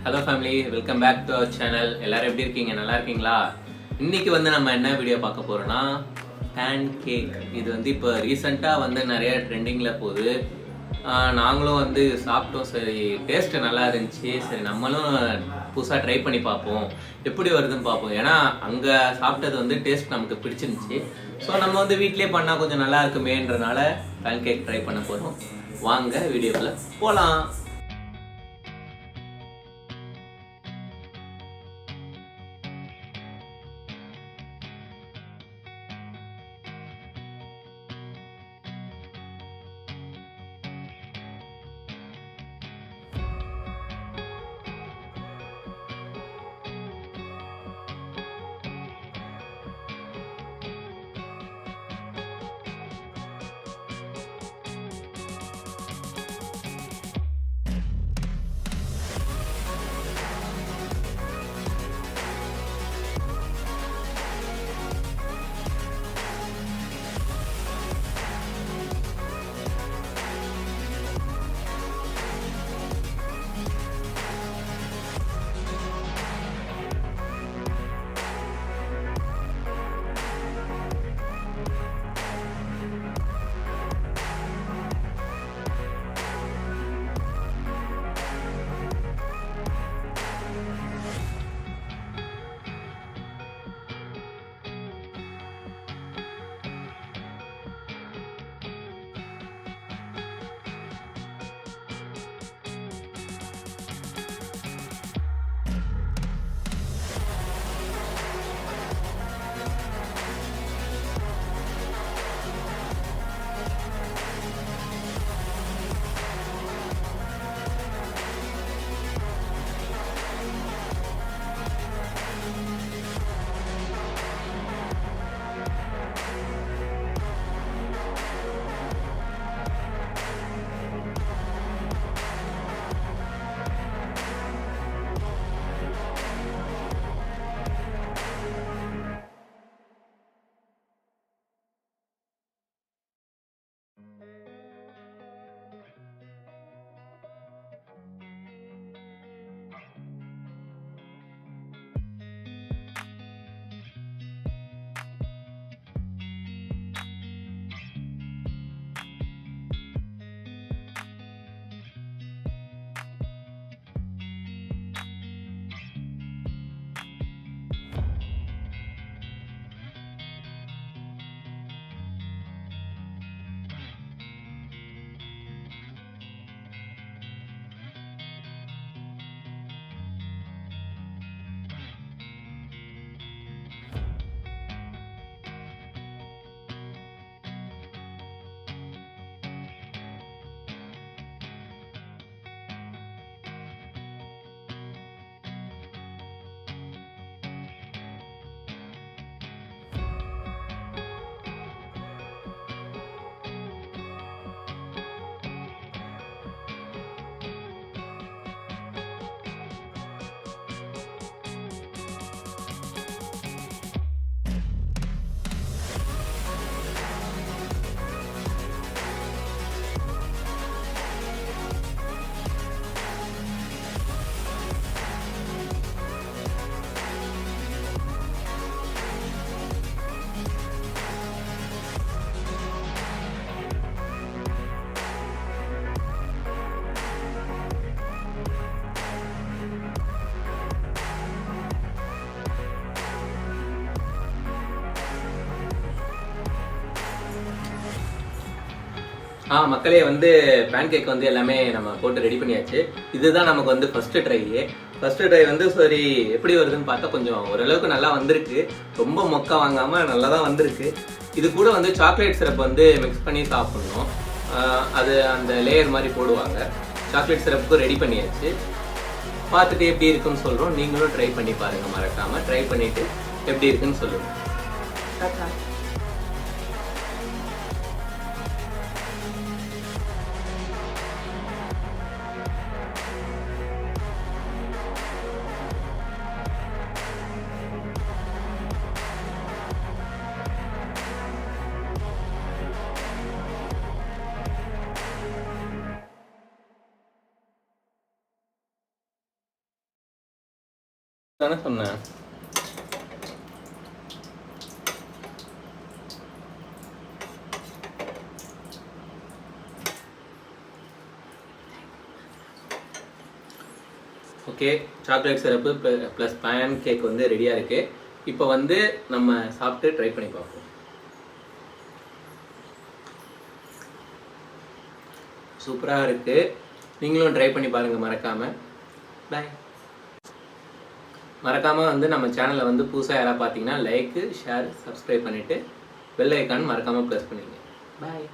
Hello family, welcome back to our channel. எல்லாரும் எப்படி இருக்கீங்க? நல்லா இருக்கீங்களா? இன்னைக்கு நம்ம என்ன வீடியோ பார்க்க போறோம்னா பேன் கேக். இது இப்போ ரீசெண்டாக நிறைய ட்ரெண்டிங்கில் போகுது. நாங்களும் சாப்பிட்டோம். சரி, டேஸ்ட்டு நல்லா இருந்துச்சு. சரி, நம்மளும் புதுசாக ட்ரை பண்ணி பார்ப்போம், எப்படி வருதுன்னு பார்ப்போம். ஏன்னா அங்கே சாப்பிட்டது டேஸ்ட் நமக்கு பிடிச்சிருந்துச்சு. ஸோ நம்ம வீட்டிலே பண்ணால் கொஞ்சம் நல்லா இருக்குமேன்றனால பேன் கேக் ட்ரை பண்ண போகிறோம். வாங்க வீடியோக்குள்ள போகலாம். மக்களே, பேன் கேக் எல்லாமே நம்ம போட்டு ரெடி பண்ணியாச்சு. இதுதான் நமக்கு ஃபர்ஸ்ட் ட்ரை. சரி, எப்படி வருதுன்னு பார்த்தா கொஞ்சம் ஓரளவுக்கு நல்லா வந்திருக்கு. ரொம்ப மொக்க வாங்காம நல்லா தான் வந்திருக்கு. இது கூட சாக்லேட் சிரப் மிக்ஸ் பண்ணி சாப்பிடணும். அது அந்த லேயர் மாதிரி போடுவாங்க. சாக்லேட் சிரப்புக்கும் ரெடி பண்ணியாச்சு. பார்த்துட்டு எப்படி இருக்குன்னு சொல்றோம். நீங்களும் ட்ரை பண்ணி பாருங்க, மறக்காம ட்ரை பண்ணிட்டு எப்படி இருக்குன்னு சொல்லுங்க. தானே சொன்னேன். Okay, chocolate syrup plus pancake வந்து ரெடியாக இருக்குது. இப்போ வந்து நம்ம சாப்பிட்டு ட்ரை பண்ணி பார்ப்போம். சூப்பராக இருக்குது. நீங்களும் ட்ரை பண்ணி பாருங்கள் மறக்காமல். பாய். மறக்காமல் வந்து நம்ம சேனலை வந்து புதுசாக யாராவது பார்த்தீங்கன்னா லைக்கு, ஷேர், சப்ஸ்கிரைப் பண்ணிவிட்டு பெல் ஐக்கான் மறக்காமல் ப்ரெஸ் பண்ணிடுங்க. பாய்.